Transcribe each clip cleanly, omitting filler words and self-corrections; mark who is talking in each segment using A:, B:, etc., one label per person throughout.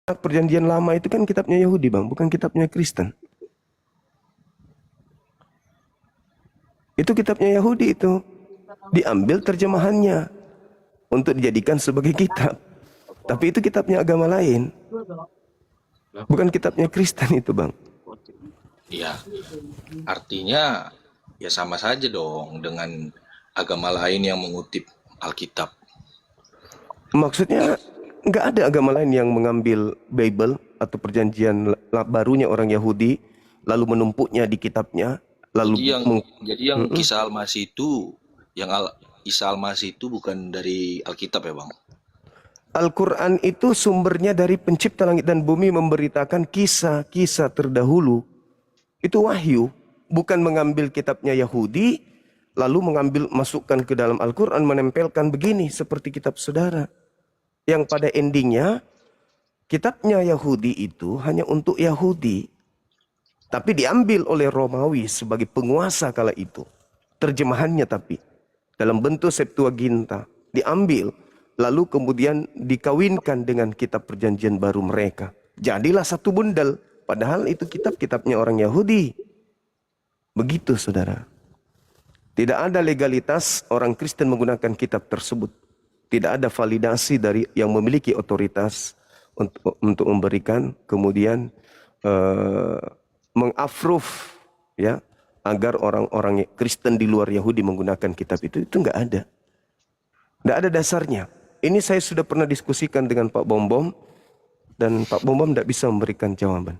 A: Perjanjian Lama itu kan kitabnya Yahudi, Bang, bukan kitabnya Kristen. Itu kitabnya Yahudi itu. Diambil terjemahannya untuk dijadikan sebagai kitab. Tapi itu kitabnya agama lain. Bukan kitabnya Kristen itu, Bang.
B: Iya, artinya ya sama saja dong dengan agama lain yang mengutip Alkitab.
A: Maksudnya nggak ada agama lain yang mengambil Bible atau perjanjian barunya orang Yahudi lalu menumpuknya di kitabnya lalu
B: Jadi yang kisah Al-Masih itu, Isa Al-Masih itu bukan dari Alkitab ya Bang?
A: Al-Quran itu sumbernya dari pencipta langit dan bumi memberitakan kisah-kisah terdahulu. Itu wahyu, bukan mengambil kitabnya Yahudi lalu masukkan ke dalam Al-Quran, menempelkan begini seperti kitab saudara. Yang pada endingnya kitabnya Yahudi itu hanya untuk Yahudi. Tapi diambil oleh Romawi sebagai penguasa kala itu. Terjemahannya tapi dalam bentuk Septuaginta diambil. Lalu kemudian dikawinkan dengan kitab perjanjian baru mereka. Jadilah satu bundel. Padahal itu kitabnya orang Yahudi. Begitu saudara. Tidak ada legalitas orang Kristen menggunakan kitab tersebut. Tidak ada validasi dari yang memiliki otoritas untuk memberikan kemudian mengapprove ya agar orang-orang Kristen di luar Yahudi menggunakan kitab itu nggak ada. Nggak ada dasarnya. Ini saya sudah pernah diskusikan dengan Pak Bom dan Pak Bom tidak bisa memberikan jawaban.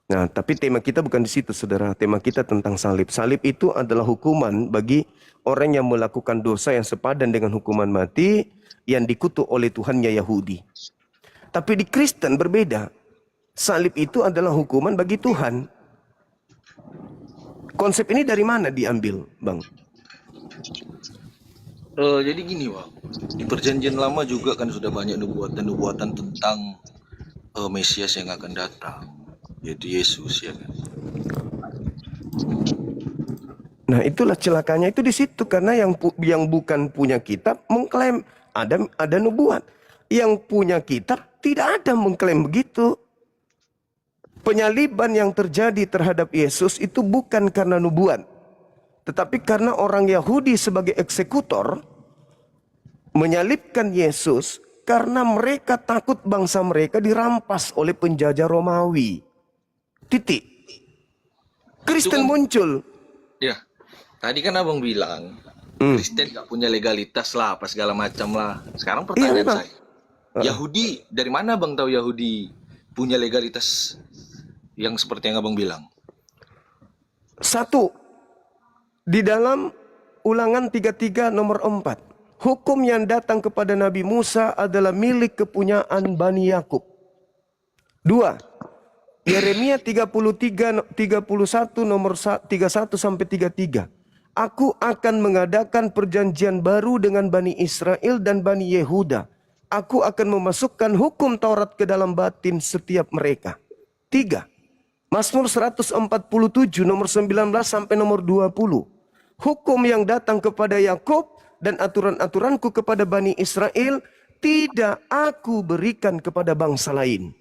A: Nah, tapi tema kita bukan di situ, saudara. Tema kita tentang salib. Salib itu adalah hukuman bagi orang yang melakukan dosa yang sepadan dengan hukuman mati yang dikutuk oleh Tuhannya Yahudi. Tapi di Kristen berbeda. Salib itu adalah hukuman bagi Tuhan. Konsep ini dari mana diambil, Bang?
B: Jadi gini Bang, di perjanjian lama juga kan sudah banyak nubuatan-nubuatan tentang Mesias yang akan datang, yaitu Yesus ya kan.
A: Nah itulah celakanya itu di situ karena yang bukan punya kitab mengklaim ada nubuat, yang punya kitab tidak ada mengklaim begitu. Penyaliban yang terjadi terhadap Yesus itu bukan karena nubuat, tetapi karena orang Yahudi sebagai eksekutor menyalibkan Yesus karena mereka takut bangsa mereka dirampas oleh penjajah Romawi. Titik. Kristen muncul.
B: Ya, tadi kan abang bilang Kristen gak punya legalitas lah, apa segala macam lah. Sekarang pertanyaan saya, Yahudi, dari mana abang tahu Yahudi punya legalitas yang seperti yang abang bilang?
A: Satu, di dalam Ulangan 33 nomor 4. Hukum yang datang kepada Nabi Musa adalah milik kepunyaan Bani Yakub. 2. Yeremia 31 nomor 31 sampai 33. Aku akan mengadakan perjanjian baru dengan Bani Israel dan Bani Yehuda. Aku akan memasukkan hukum Taurat ke dalam batin setiap mereka. 3. Mazmur 147 nomor 19 sampai nomor 20. Hukum yang datang kepada Yakub dan aturan-aturanku kepada Bani Israel tidak aku berikan kepada bangsa lain.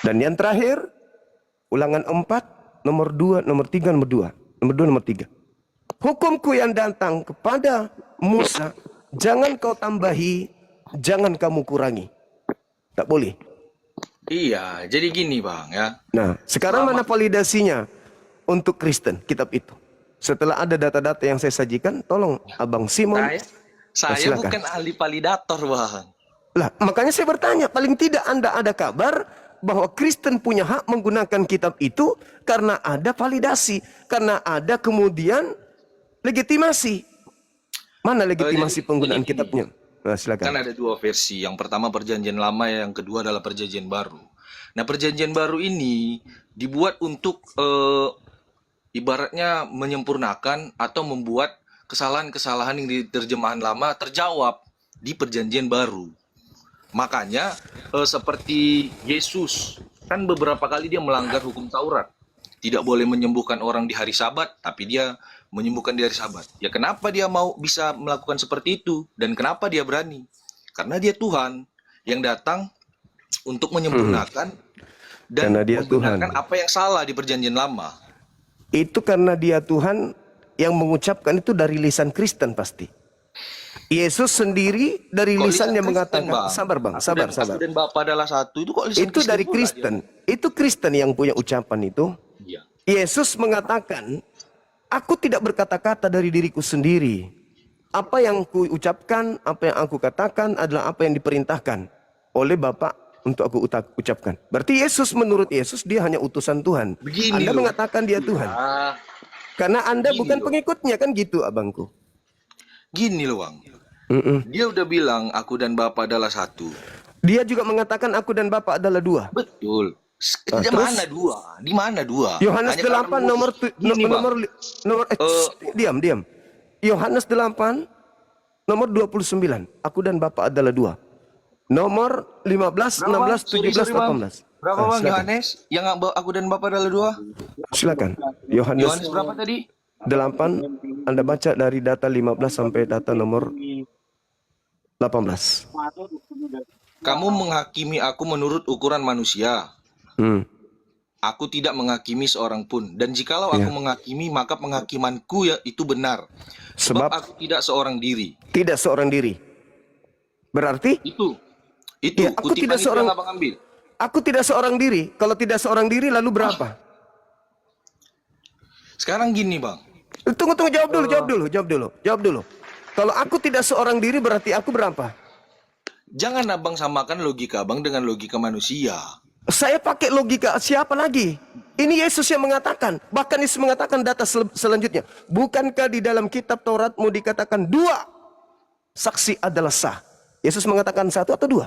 A: Dan yang terakhir, Ulangan 4 nomor 2, nomor 3, nomor 2. Nomor 2, nomor 3. Hukumku yang datang kepada Musa, jangan kau tambahi, jangan kamu kurangi. Tak boleh.
B: Iya, jadi gini Bang ya.
A: Nah, sekarang mana validasinya untuk Kristen kitab itu? Setelah ada data-data yang saya sajikan, tolong Abang Simon.
B: Saya bukan ahli validator Bang.
A: Lah, makanya saya bertanya, paling tidak Anda ada kabar bahwa Kristen punya hak menggunakan kitab itu karena ada validasi, karena ada kemudian legitimasi. Mana legitimasi penggunaan kitabnya? Nah, silakan.
B: Kan ada dua versi. Yang pertama perjanjian lama, yang kedua adalah perjanjian baru. Nah, perjanjian baru ini dibuat untuk ibaratnya menyempurnakan atau membuat kesalahan-kesalahan yang di terjemahan lama terjawab di perjanjian baru. Makanya seperti Yesus, kan beberapa kali dia melanggar hukum Taurat. Tidak boleh menyembuhkan orang di hari Sabat, tapi dia menyembuhkan di hari Sabat. Ya kenapa dia bisa melakukan seperti itu? Dan kenapa dia berani? Karena dia Tuhan yang datang untuk menyempurnakan dan
A: Karena dia
B: membenarkan
A: Tuhan.
B: apa yang salah di perjanjian lama.
A: Itu karena dia Tuhan yang mengucapkan itu dari lisan Kristen pasti. Yesus sendiri dari
B: Kok lisan
A: lisannya
B: Kristen,
A: mengatakan,
B: Bang?
A: sabar bang,
B: Aku
A: sabar,
B: dan,
A: sabar.
B: aku dan Bapa adalah satu. Itu kok lisan
A: Itu dari
B: juga dia?
A: Kristen. Itu Kristen yang punya ucapan itu.
B: Iya.
A: Yesus mengatakan, aku tidak berkata-kata dari diriku sendiri. Apa yang ku ucapkan, apa yang aku katakan adalah apa yang diperintahkan oleh Bapa untuk aku ucapkan. Berarti Yesus, menurut Yesus, dia hanya utusan Tuhan.
B: Begini
A: Anda
B: loh.
A: mengatakan dia Tuhan.
B: Ah,
A: Karena Anda
B: Gini
A: bukan
B: loh.
A: pengikutnya, kan gitu abangku.
B: gini loh, Bang.
A: Mm-mm.
B: Dia udah bilang aku dan Bapa adalah satu.
A: Dia juga mengatakan aku dan Bapa adalah dua.
B: Betul. Di
A: terus?
B: mana dua? Di mana dua?
A: Yohanes
B: Hanya karena
A: 8
B: Moses. Gini, Bang.
A: nomor diam. Yohanes 8 nomor 29. Aku dan Bapa adalah dua. Nomor 15, 16, 17, 18.
B: Berapa, Bang?
A: Silakan.
B: Yohanes yang aku dan Bapa adalah dua?
A: Silakan.
B: Yohanes berapa tadi?
A: 8, Anda baca dari data 15 sampai data nomor 18.
B: Kamu menghakimi aku menurut ukuran manusia.
A: Hmm.
B: Aku tidak menghakimi seorang pun. Dan jikalau aku menghakimi, maka penghakimanku ya itu benar. Sebab
A: Sebab
B: aku tidak seorang diri.
A: tidak seorang diri. Berarti
B: Itu
A: Ya, aku
B: kutipan
A: tidak
B: itu
A: seorang-
B: yang Abang ambil.
A: aku tidak seorang diri. Kalau tidak seorang diri lalu berapa?
B: Sekarang gini, Bang.
A: Tunggu, jawab dulu. Kalau aku tidak seorang diri berarti aku berapa?
B: Jangan Abang samakan logika Abang dengan logika manusia.
A: Saya pakai logika siapa lagi? Ini Yesus yang mengatakan. Bahkan Yesus mengatakan data selanjutnya. Bukankah di dalam kitab Tauratmu dikatakan dua saksi adalah sah? Yesus mengatakan satu atau dua?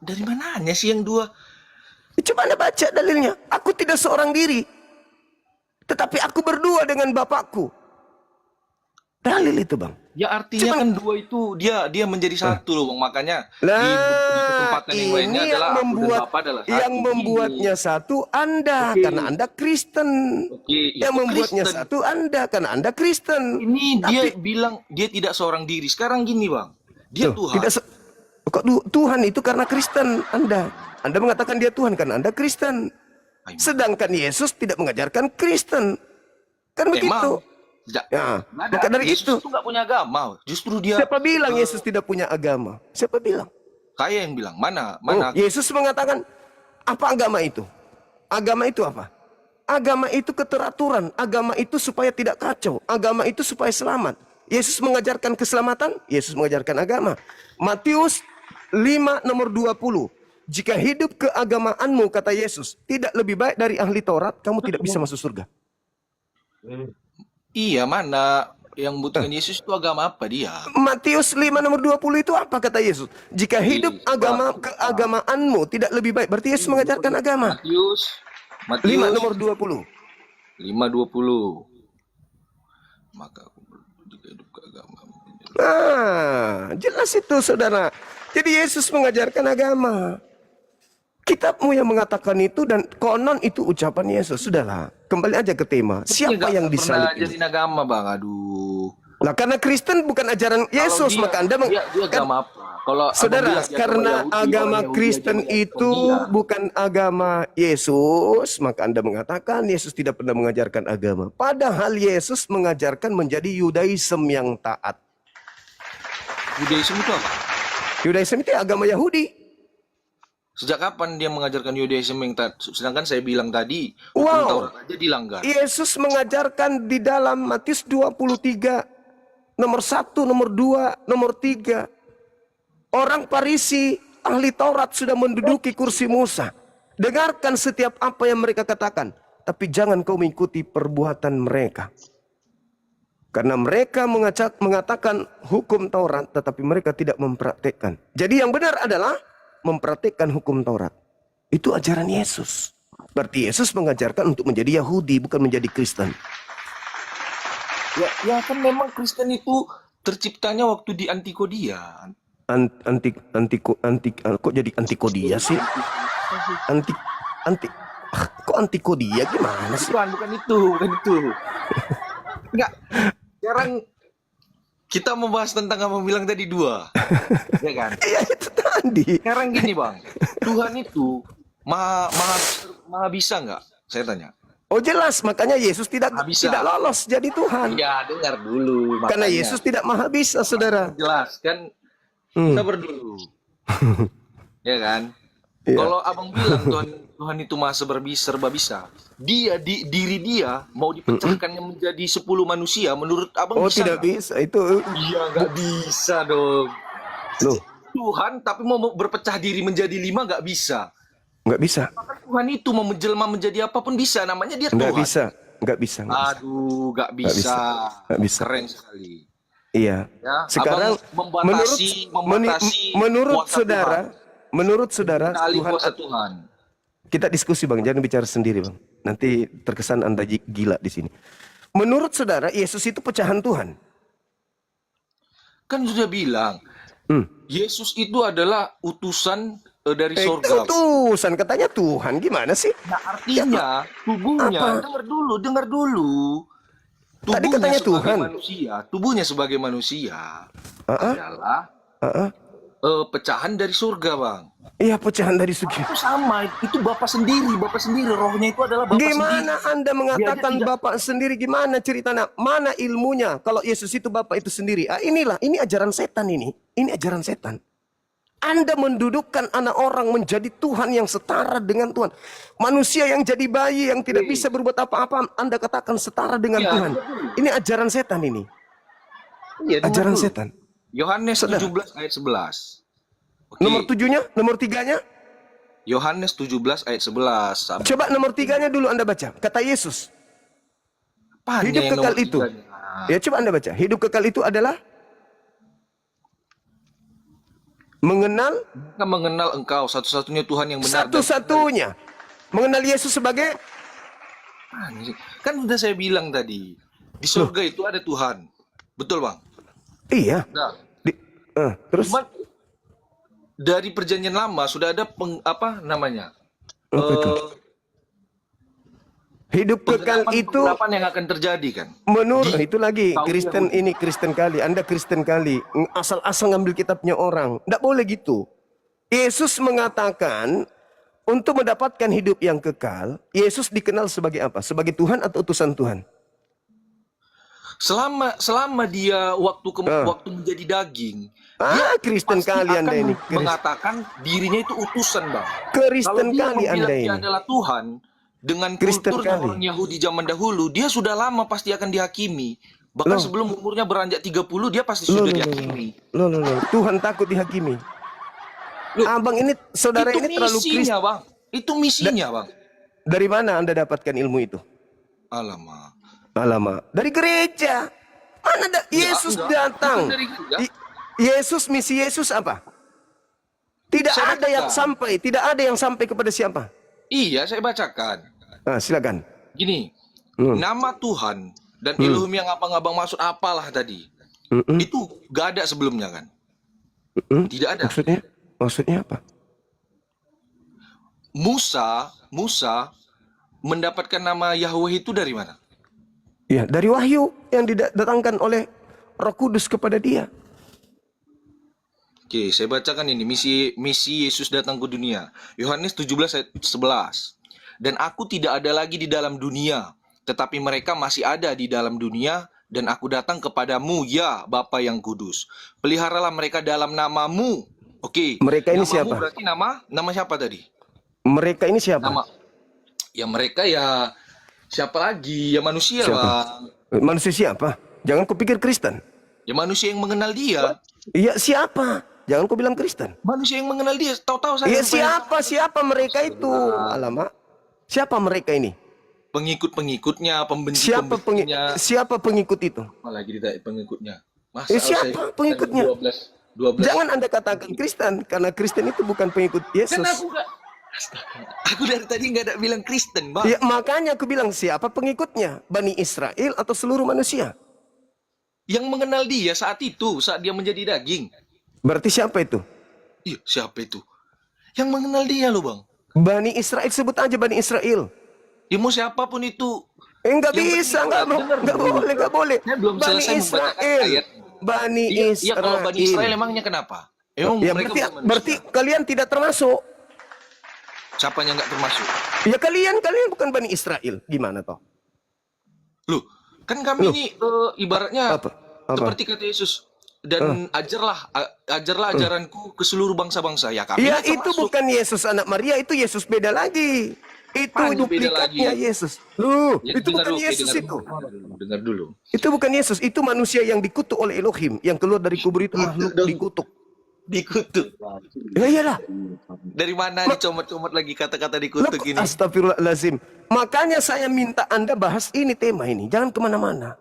B: Dari mananya sih yang dua?
A: Coba Anda baca dalilnya. Aku tidak seorang diri. Tetapi aku berdua dengan Bapakku. Dalil itu, Bang.
B: Ya artinya
A: Cuman-
B: kan dua itu dia menjadi satu loh, Bang. Makanya di
A: Nah,
B: kesempatan yang lainnya
A: ini
B: adalah aku dan Bapa adalah satu.
A: yang membuatnya satu Anda,
B: Oke.
A: karena Anda Kristen.
B: Oke,
A: Yang
B: itu
A: membuatnya
B: Kristen.
A: satu Anda, karena Anda Kristen.
B: Ini dia
A: Tapi-
B: bilang dia tidak seorang diri. Sekarang gini, Bang. Dia
A: Tuh,
B: Tuhan.
A: tidak kok Tuhan itu karena Kristen Anda. Anda mengatakan dia Tuhan karena Anda Kristen. Sedangkan Yesus tidak mengajarkan Kristen. Kan begitu. Ya, maka dari
B: Yesus
A: itu.
B: itu nggak punya agama. Justru dia
A: Siapa bilang Yesus tidak punya agama? Siapa bilang?
B: saya yang bilang. Mana?
A: Yesus mengatakan, apa agama itu? Agama itu apa? Agama itu keteraturan. Agama itu supaya tidak kacau. Agama itu supaya selamat. Yesus mengajarkan keselamatan. Yesus mengajarkan agama. Matius 5 nomor 20. Jika hidup keagamaanmu, kata Yesus, tidak lebih baik dari ahli Taurat, kamu tidak bisa masuk surga.
B: Iya, mana yang membutuhkan Yesus itu agama apa dia?
A: Matius 5 nomor 20 itu apa kata Yesus? Jika hidup keagamaanmu tidak lebih baik. Berarti Yesus mengajarkan agama.
B: Matius
A: 5 nomor 20.
B: 5:20. Maka aku jika hidup keagama.
A: Nah, jelas itu saudara. Jadi Yesus mengajarkan agama. Kitabmu yang mengatakan itu dan konon itu ucapan Yesus. Sudahlah, kembali aja ke tema. Siapa yang disalib
B: pernah
A: ini?
B: jadi agama, Bang? Aduh.
A: Nah, karena Kristen bukan ajaran Yesus,
B: Kalau
A: maka Anda
B: dia
A: kan,
B: agama apa? Kalau Abang
A: saudara,
B: bilang dia
A: karena
B: Yahudi,
A: agama
B: orang Yahudi
A: Kristen
B: aja mengajarkan
A: itu
B: dia.
A: bukan agama Yesus, maka Anda mengatakan Yesus tidak pernah mengajarkan agama. Padahal Yesus mengajarkan menjadi Yudaism yang taat.
B: Yudaisme itu apa?
A: Yudaism itu agama Yahudi.
B: Sejak kapan dia mengajarkan Yudaisme yang sedangkan saya bilang tadi hukum
A: Wow.
B: Taurat aja dilanggar.
A: Yesus mengajarkan di dalam Matius 23 nomor 1, nomor 2, nomor 3. Orang Farisi, ahli Taurat sudah menduduki kursi Musa. Dengarkan setiap apa yang mereka katakan, tapi jangan kau mengikuti perbuatan mereka. Karena mereka mengatakan hukum Taurat, tetapi mereka tidak mempraktekkan. Jadi yang benar adalah mempraktekkan hukum Taurat. Itu ajaran Yesus. Berarti Yesus mengajarkan untuk menjadi Yahudi, bukan menjadi Kristen.
B: Ya kan memang Kristen itu terciptanya waktu di Antikodia.
A: Kok jadi antikodia sih? Kok antikodia gimana sih?
B: Bukan itu. Enggak. Sekarang kita membahas tentang kamu bilang tadi dua, ya kan?
A: Iya itu tadi.
B: Sekarang gini bang, Tuhan itu maha bisa nggak? Saya tanya.
A: Oh jelas, makanya Yesus tidak
B: Maha bisa.
A: lolos jadi Tuhan.
B: Ya dengar dulu.
A: Karena
B: makanya.
A: Yesus tidak maha bisa, saudara.
B: Jelas kan,
A: Hmm.
B: sabar dulu, ya kan?
A: Iya.
B: Kalau abang bilang Tuhan itu maha serba bisa, diri dia mau dipecahkannya menjadi 10 manusia, menurut abang
A: Oh
B: bisa
A: tidak
B: nggak?
A: bisa itu.
B: Iya nggak bisa dong.
A: Loh,
B: Tuhan tapi mau berpecah diri menjadi 5 nggak bisa.
A: nggak bisa.
B: Maka Tuhan itu mau menjelma menjadi apapun bisa, namanya dia
A: Nggak
B: Tuhan.
A: bisa. Nggak bisa. Nggak bisa.
B: Aduh, nggak
A: Nggak bisa.
B: bisa.
A: Nggak bisa.
B: Keren sekali.
A: Iya.
B: Ya,
A: Sekarang
B: abang membatasi
A: menurut
B: kuasa
A: saudara, menurut saudara
B: Tuhan. Kali
A: Tuhan,
B: kuasa Tuhan.
A: kita diskusi bang, jangan bicara sendiri bang. Nanti terkesan Anda gila di sini. Menurut saudara Yesus itu pecahan Tuhan.
B: Kan sudah bilang,
A: Hmm.
B: Yesus itu adalah utusan dari
A: Itu
B: sorga.
A: utusan katanya Tuhan, gimana sih?
B: Nah, artinya tubuhnya,
A: Apa?
B: dengar dulu.
A: Tadi katanya Tuhan.
B: Tubuhnya sebagai manusia
A: Ah,
B: adalah
A: ah.
B: pecahan dari surga, Bang.
A: Iya pecahan dari segi.
B: Itu sama, itu Bapak sendiri, rohnya itu adalah Bapak
A: Gimana
B: sendiri.
A: Anda mengatakan
B: Dia tidak-
A: Bapak sendiri? Gimana ceritanya? Mana ilmunya? Kalau Yesus itu Bapak itu sendiri. Ah, ini ajaran setan ini. Ini ajaran setan. Anda mendudukkan anak orang menjadi Tuhan yang setara dengan Tuhan. Manusia yang jadi bayi yang tidak bisa berbuat apa-apa, Anda katakan setara dengan
B: Ya,
A: Tuhan. Ini ajaran setan ini.
B: Iya, dengar
A: Ajaran
B: dulu.
A: setan.
B: Yohanes
A: Saudara.
B: 17 ayat 11. Oke.
A: Nomor 7-nya, nomor 3-nya.
B: Yohanes 17 ayat 11.
A: Coba nomor 3-nya dulu Anda baca. Kata Yesus.
B: Apanya
A: Hidup
B: yang
A: kekal
B: nomor
A: itu.
B: tiganya?
A: Ya coba Anda baca. Hidup kekal itu adalah mengenal
B: Kita mengenal Engkau satu-satunya Tuhan yang benar.
A: satu-satunya. Mengenal Yesus sebagai
B: Kan udah saya bilang tadi, di surga itu ada Tuhan. Betul, Bang?
A: iya.
B: Nah,
A: Terus
B: cuman dari perjanjian lama sudah ada apa namanya?
A: Apa itu? Hidup kekal itu
B: Penggelapan yang akan terjadi kan?
A: menurut itu lagi
B: tahun
A: Kristen
B: Yahudi.
A: ini Kristen kali. Anda Kristen kali. Asal-asal ngambil kitabnya orang. Tidak boleh gitu. Yesus mengatakan untuk mendapatkan hidup yang kekal, Yesus dikenal sebagai apa? Sebagai Tuhan atau utusan Tuhan?
B: Selama dia waktu menjadi daging,
A: Kristen
B: pasti
A: kali Anda
B: akan
A: ini.
B: mengatakan dirinya itu utusan, Bang.
A: Kristen
B: Kalau dia
A: kali
B: membilang
A: Anda
B: dia
A: ini.
B: adalah Tuhan, dengan
A: Kristen
B: kulturnya
A: kali.
B: orang Yahudi zaman dahulu, dia sudah lama pasti akan dihakimi. Bahkan
A: Loh.
B: sebelum umurnya beranjak 30, dia pasti
A: Loh,
B: sudah
A: loh,
B: dihakimi.
A: Loh. Tuhan takut dihakimi.
B: Loh,
A: Abang ini, saudara
B: itu
A: ini terlalu Kristen.
B: misinya, Bang. Itu misinya, Bang.
A: Dari mana Anda dapatkan ilmu itu?
B: Alamak.
A: Alamak. Dari gereja. Mana Yesus
B: enggak.
A: datang.
B: Bukan dari gereja.
A: Misi Yesus apa? Tidak
B: Saya
A: ada yang
B: bacakan.
A: sampai. Tidak ada yang sampai kepada siapa?
B: Iya, saya bacakan.
A: Silakan.
B: Gini,
A: Hmm.
B: nama Tuhan dan Elohim yang abang-abang maksud apalah tadi,
A: Mm-mm.
B: itu gak ada sebelumnya kan?
A: Mm-mm.
B: Tidak ada.
A: Maksudnya apa?
B: Musa mendapatkan nama Yahweh itu dari mana?
A: Ya, dari wahyu yang didatangkan oleh Roh Kudus kepada dia.
B: Oke, saya bacakan ini misi Yesus datang ke dunia. Yohanes 17 ayat 11. Dan aku tidak ada lagi di dalam dunia, tetapi mereka masih ada di dalam dunia, dan aku datang kepadamu, ya Bapa yang kudus. Peliharalah mereka dalam namamu. Oke.
A: Mereka ini
B: namamu
A: siapa?
B: Berarti nama siapa tadi?
A: Mereka ini siapa?
B: Nama ya mereka ya siapa lagi? Ya manusia,
A: Siapa?
B: Bang.
A: Manusia siapa? Jangan kupikir Kristen.
B: Ya manusia yang mengenal dia.
A: Iya, siapa? Jangan kau bilang Kristen.
B: Manusia yang mengenal dia. Tahu-tahu saya.
A: Iya, siapa mereka itu? Alamak. Siapa mereka ini?
B: Pengikut-pengikutnya, pembenci-pembencinya.
A: Siapa pengikut itu?
B: Apalagi ditanya pengikutnya. Masa
A: Siapa pengikutnya?
B: 12.
A: Jangan Anda katakan Kristen, karena Kristen itu bukan pengikut Yesus.
B: Kan aku gak... Aku dari tadi nggak ada bilang Kristen, Bang.
A: Ya, makanya aku bilang siapa pengikutnya? Bani Israel atau seluruh manusia?
B: Yang mengenal dia saat itu, saat dia menjadi daging.
A: Berarti siapa itu?
B: Iya, siapa itu? Yang mengenal dia loh, Bang.
A: Bani Israel, sebut aja Bani Israel.
B: Ya mau siapapun itu.
A: Enggak
B: Yang
A: bisa,
B: penting
A: enggak
B: dengar dulu.
A: boleh.
B: Saya belum
A: Bani
B: selesai membacakan
A: Israel.
B: ayat.
A: Bani
B: Iya, iya,
A: Israel.
B: kalau Bani Israel emangnya kenapa? Emang
A: Ya
B: mereka bukan manusia?
A: berarti kalian tidak termasuk.
B: Siapanya nggak termasuk?
A: Ya kalian bukan Bani Israel. Gimana toh?
B: Loh, kan kami
A: Loh,
B: ini ibaratnya
A: apa? Apa?
B: seperti kata Yesus, dan ajarlah ajaranku ke seluruh bangsa-bangsa. Ya kami
A: Ya
B: ini
A: itu
B: termasuk.
A: bukan Yesus anak Maria, itu Yesus beda lagi. Itu
B: Apanya beda
A: duplikatnya
B: lagi?
A: Yesus. Loh,
B: Ya,
A: itu
B: dengar
A: bukan
B: dulu,
A: Yesus
B: dengar
A: itu.
B: dulu, dengar dulu.
A: Itu bukan Yesus, itu manusia yang dikutuk oleh Elohim. Yang keluar dari kubur itu makhluk
B: Dong,
A: dikutuk.
B: dikutuk.
A: Ya iyalah.
B: Dari mana
A: Ma-
B: dicomot-comot lagi kata-kata
A: Loh,
B: dikutuk ini?
A: Astagfirullahaladzim. Makanya saya minta Anda bahas ini tema ini. Jangan kemana-mana.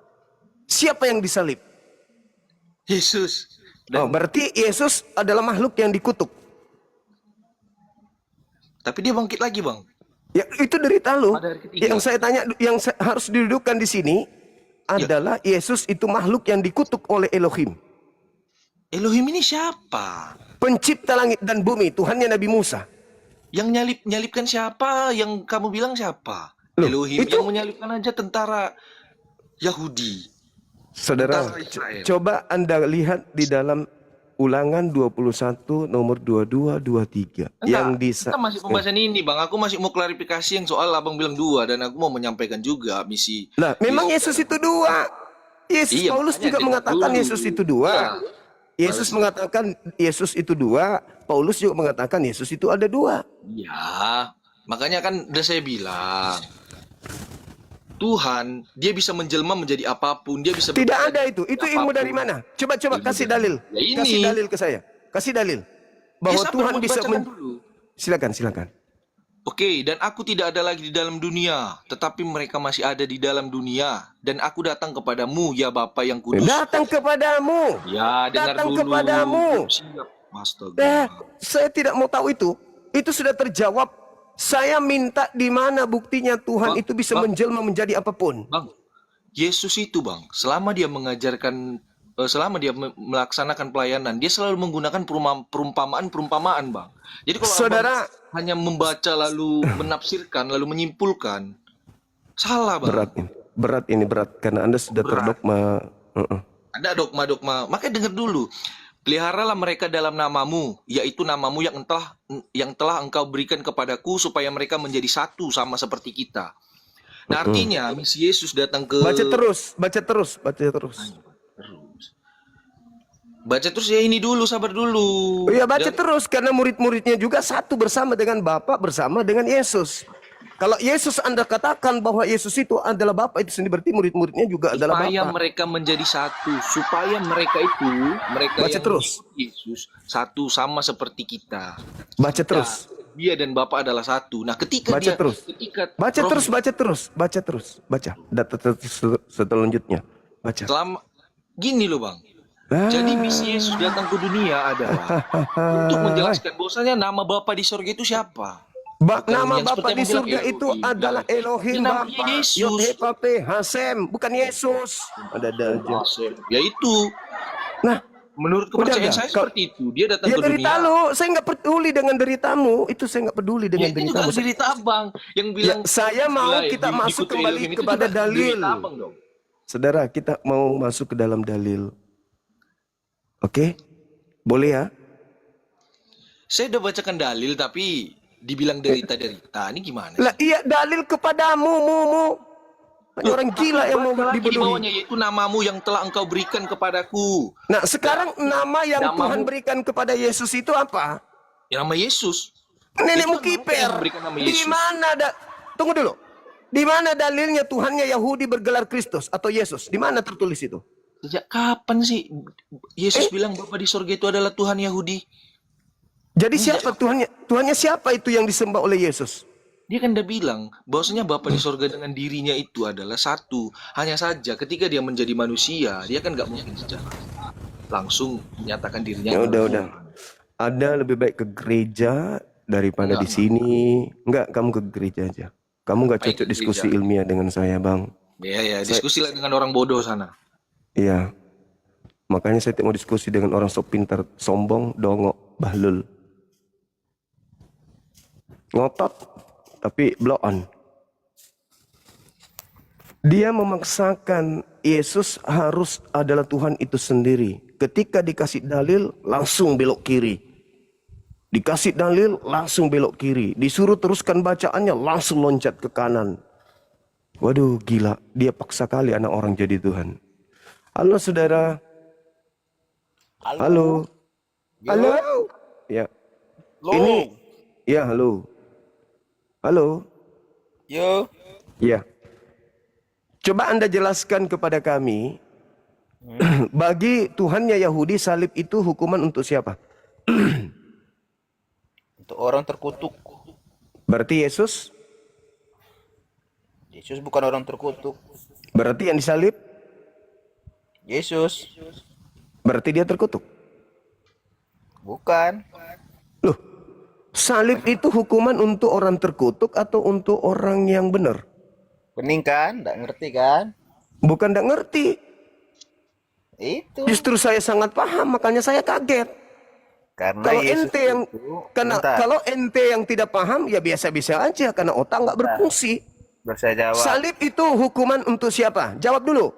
A: Siapa yang disalib?
B: Yesus.
A: Oh, berarti Yesus adalah makhluk yang dikutuk.
B: Tapi dia bangkit lagi, Bang.
A: Ya, itu derita lu.
B: Pada hari ketiga.
A: Yang saya tanya, harus didudukkan di sini adalah Yesus itu makhluk yang dikutuk oleh Elohim.
B: Elohim ini siapa?
A: Pencipta langit dan bumi, Tuhannya Nabi Musa.
B: Yang nyalipkan siapa? Yang kamu bilang siapa?
A: Loh,
B: Elohim
A: itu-
B: yang menyalipkan aja tentara Yahudi.
A: Saudara,
B: Tentara Israel.
A: coba Anda lihat di dalam Ulangan 21 nomor 22 23 yang
B: Kita masih pembahasan ini, Bang. Aku masih mau klarifikasi yang soal Abang bilang 2, dan aku mau menyampaikan juga misi.
A: Lah, memang Yesus itu 2. Yesus
B: Iya,
A: Paulus
B: makanya
A: juga
B: dengar
A: mengatakan
B: dulu.
A: Yesus itu 2.
B: Iya.
A: Yesus mengatakan Yesus itu 2. Paulus juga mengatakan Yesus itu ada 2.
B: Iya, makanya kan udah saya bilang, Tuhan, dia bisa menjelma menjadi apapun, dia bisa
A: Tidak
B: berkata
A: ada itu. Itu
B: apapun.
A: ilmu dari mana? Coba
B: Ilmu
A: kasih
B: dari
A: dalil.
B: mana? Ya ini.
A: Kasih dalil ke saya. Kasih dalil bahwa
B: sabar,
A: Tuhan
B: mau
A: bisa
B: dibacakan dulu.
A: Silakan.
B: Oke, dan aku tidak ada lagi di dalam dunia, tetapi mereka masih ada di dalam dunia, dan aku datang kepadamu, ya Bapa yang kudus.
A: Datang kepadamu.
B: Ya, dengar
A: Datang
B: dulu.
A: kepadamu.
B: Siap, astaga.
A: Saya tidak mau tahu itu. Itu sudah terjawab. Saya minta di mana buktinya Tuhan
B: Bang,
A: itu bisa
B: Bang.
A: menjelma menjadi apapun.
B: Bang, Yesus itu, Bang, selama dia mengajarkan, selama dia melaksanakan pelayanan, dia selalu menggunakan perumpamaan, Bang. Jadi kalau
A: Saudara,
B: Abang hanya membaca lalu menafsirkan, lalu menyimpulkan, salah, Bang.
A: Berat ini karena Anda sudah
B: Berat.
A: terdogma.
B: Ada dogma-dogma. Makanya dengar dulu. Peliharalah mereka dalam namamu, yaitu namamu yang telah engkau berikan kepadaku, supaya mereka menjadi satu sama seperti kita. Nah, artinya misi Yesus datang ke
A: Baca terus.
B: terus. Baca terus ya, ini dulu, sabar dulu.
A: Iya, baca
B: Dan-
A: terus karena murid-muridnya juga satu bersama dengan Bapa, bersama dengan Yesus. Kalau Yesus Anda katakan bahwa Yesus itu adalah Bapa, itu sendiri berarti murid-muridnya juga adalah
B: supaya
A: Bapa.
B: mereka menjadi satu, supaya mereka
A: Baca
B: yang
A: terus.
B: mengikut Yesus satu sama seperti kita.
A: Baca terus.
B: Dia dan Bapa adalah satu. Nah, ketika
A: Baca
B: dia
A: terus.
B: ketika
A: Baca
B: Roh-
A: terus. Baca. Data selanjutnya. Baca.
B: selama gini loh, Bang.
A: Ah.
B: Jadi misi Yesus datang ke dunia adalah untuk menjelaskan bahwasanya nama Bapa di sorga itu siapa. Bukan
A: Nama
B: yang
A: Bapa
B: seperti
A: di
B: yang bilang
A: surga itu
B: Elohim.
A: adalah Elohim
B: Ini namanya
A: Bapa.
B: Yesus.
A: Yod-He-Vav-He, Hasem, bukan Yesus. Ada aja.
B: Ya itu.
A: Nah,
B: Menurut
A: Udah
B: kepercayaan
A: nggak?
B: saya seperti itu. Dia datang
A: ya
B: ke
A: derita
B: dunia.
A: lu, saya nggak peduli dengan deritamu. Itu saya nggak peduli
B: Ya,
A: dengan
B: itu juga
A: deritamu.
B: derita abang yang
A: Ya,
B: bilang.
A: saya mau
B: Gila,
A: kita masuk
B: dikutuk
A: kembali
B: Elohim itu
A: kepada
B: juga
A: dalil.
B: derita abang dong.
A: Saudara, kita mau masuk ke dalam dalil. Oke? Boleh ya?
B: Saya udah bacakan dalil tapi dibilang derita-derita. Ini gimana sih?
A: Lah iya dalil kepadamu, mu. Hanya orang gila yang mau
B: Baca lagi di
A: dibodohi.
B: bawahnya, yaitu namamu yang telah engkau berikan kepadaku.
A: Nah, sekarang nama yang
B: Namamu-
A: Tuhan berikan kepada Yesus itu apa?
B: Ya, nama Yesus.
A: Nenekmu
B: Itu
A: kiper.
B: yang memberikan nama
A: Di
B: Yesus.
A: mana Tunggu dulu. Di mana dalilnya Tuhannya Yahudi bergelar Kristus atau Yesus? Di mana tertulis itu?
B: Sejak kapan sih Yesus bilang Bapa di sorga itu adalah Tuhan Yahudi?
A: Jadi siapa Tuhannya siapa itu yang disembah oleh Yesus?
B: Dia kan udah bilang bahwasanya Bapa di sorga dengan dirinya itu adalah satu. Hanya saja ketika dia menjadi manusia, dia kan nggak mungkin secara langsung menyatakan dirinya.
A: Ya udah. Ada lebih baik ke gereja daripada di sini. Enggak, kamu ke gereja aja. Kamu nggak
B: Baik
A: cocok
B: ke
A: diskusi
B: gereja.
A: ilmiah dengan saya, Bang.
B: Ya, diskusilah dengan orang bodoh sana.
A: Iya. Makanya saya tidak mau diskusi dengan orang sok pintar, sombong, dongok, bahlul. Ngotot, tapi blow on. Dia memaksakan Yesus harus adalah Tuhan itu sendiri. Ketika dikasih dalil, langsung belok kiri. Dikasih dalil, langsung belok kiri. Disuruh teruskan bacaannya, langsung loncat ke kanan. Waduh, gila. Dia paksa kali anak orang jadi Tuhan. Halo, saudara. Halo. Halo. Ya. Ini. Ya, halo. Halo.
C: Yo.
A: Ya. Coba Anda jelaskan kepada kami, bagi Tuhannya Yahudi salib itu hukuman untuk siapa?
C: Untuk orang terkutuk.
A: Berarti Yesus?
C: Yesus bukan orang terkutuk.
A: Berarti yang disalib?
C: Yesus
A: Berarti dia terkutuk?
C: bukan.
A: Loh, salib itu hukuman untuk orang terkutuk atau untuk orang yang benar?
C: Pening kan? Nggak ngerti kan?
A: Bukan tidak ngerti.
C: Itu.
A: Justru saya sangat paham, makanya saya kaget.
C: Karena
A: Kalau
C: Yesus
A: ente yang
C: Bentar,
A: kalau ente yang tidak paham ya biasa-biasa aja karena otak nggak berfungsi.
C: biar saya jawab.
A: Salib itu hukuman untuk siapa? Jawab dulu.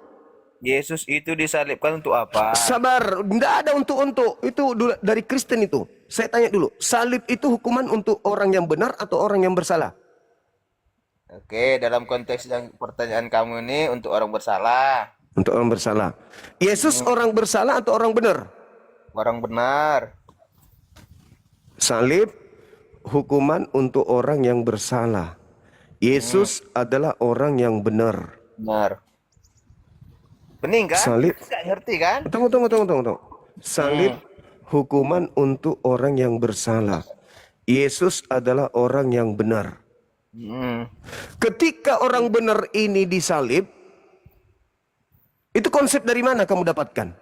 C: Yesus itu disalibkan untuk apa?
A: Sabar, tidak ada untuk itu dari Kristen itu. Saya tanya dulu, salib itu hukuman untuk orang yang benar atau orang yang bersalah?
C: Oke, dalam konteks yang pertanyaan kamu ini untuk orang bersalah.
A: Untuk orang bersalah. Yesus orang bersalah atau orang benar?
C: Orang benar.
A: Salib hukuman untuk orang yang bersalah. Yesus adalah orang yang benar.
C: Benar. Pening kan?
A: Salib.
C: Nggak ngerti kan?
A: Tunggu. Salib hukuman untuk orang yang bersalah. Yesus adalah orang yang benar. Ketika orang benar ini disalib, itu konsep dari mana kamu dapatkan?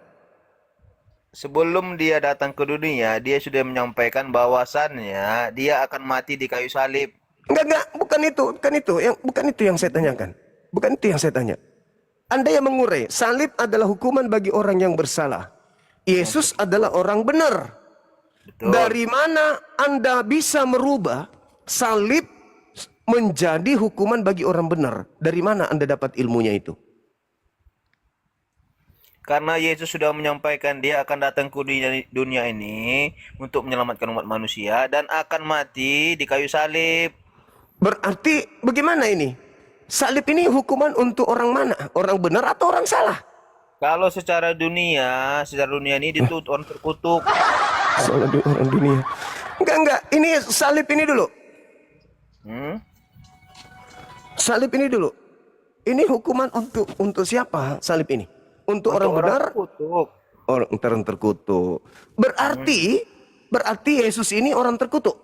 C: Sebelum dia datang ke dunia, dia sudah menyampaikan bahwasannya dia akan mati di kayu salib.
A: Enggak, bukan itu yang saya tanyakan. Bukan itu yang saya tanya. Anda yang mengurai, salib adalah hukuman bagi orang yang bersalah. Yesus adalah orang benar.
C: Betul.
A: Dari mana Anda bisa merubah salib menjadi hukuman bagi orang benar? Dari mana Anda dapat ilmunya itu?
C: Karena Yesus sudah menyampaikan dia akan datang ke dunia ini untuk menyelamatkan umat manusia dan akan mati di kayu salib.
A: Berarti bagaimana ini? Salib ini hukuman untuk orang mana? Orang benar atau orang salah?
C: Kalau secara dunia ini dituntut orang terkutuk.
A: Salah orang dunia. Enggak. Ini salib ini dulu. Salib ini dulu. Ini hukuman untuk siapa salib ini? Untuk orang benar?
C: Terkutuk.
A: Orang terkutuk. Berarti Yesus ini orang terkutuk.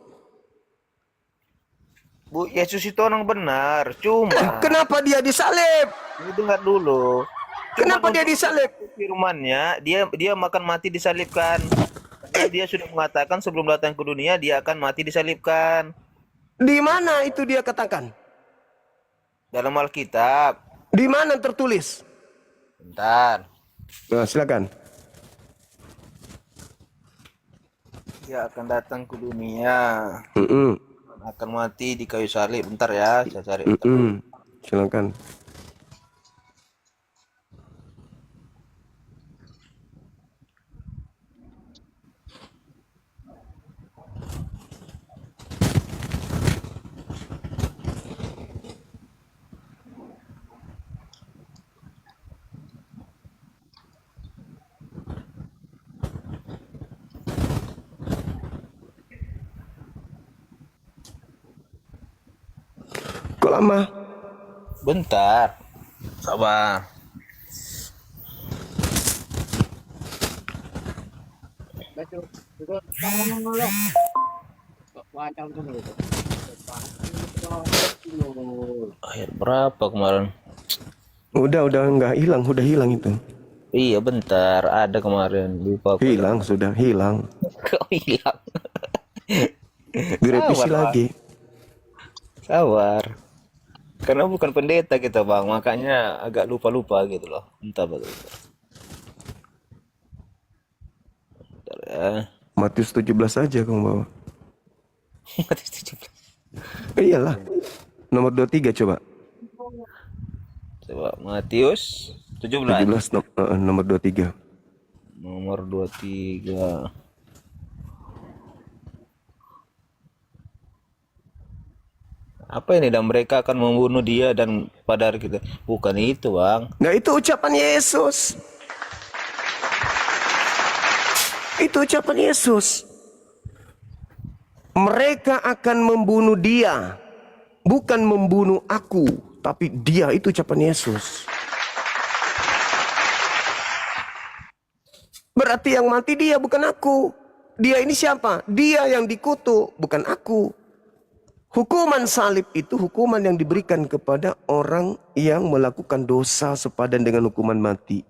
C: Bu, Yesus itu orang benar. Cuma
A: Kenapa dia disalib?
C: ini dengar dulu.
A: Kenapa dia disalib?
C: Firmannya, dia akan mati disalibkan. Karena dia sudah mengatakan sebelum datang ke dunia dia akan mati disalibkan.
A: Di mana itu dia katakan?
C: Dalam Alkitab.
A: Di mana tertulis?
C: Bentar.
A: Nah, silakan.
C: Dia akan datang ke dunia. Akan mati di kayu salib. Bentar ya, saya cari.
A: Silakan. Kok lama?
C: Bentar. Sabar. Akhir berapa kemarin?
A: Udah nggak hilang, udah hilang itu.
C: Iya bentar, ada kemarin lupa aku.
A: Hilang, sudah hilang.
C: Kok hilang?
A: Direvisi
C: Sabar,
A: lagi.
C: Sabar. Karena bukan pendeta kita bang, makanya agak lupa-lupa gitu loh. Entah bagaimana. Bentar ya.
A: Matius 17 aja kamu bawa.
C: Matius 17.
A: Iyalah. Nomor 23 coba.
C: Coba Matius 17
A: 17 nomor 23.
C: nomor 23. Apa ini, dan mereka akan membunuh dia dan pada hari kita. Bukan itu, Bang.
A: Nah, itu ucapan Yesus. Itu ucapan Yesus. Mereka akan membunuh dia, bukan membunuh aku, tapi dia. Itu ucapan Yesus. Berarti yang mati dia, bukan aku. Dia ini siapa? Dia yang dikutuk, bukan aku. Hukuman salib itu hukuman yang diberikan kepada orang yang melakukan dosa sepadan dengan hukuman mati.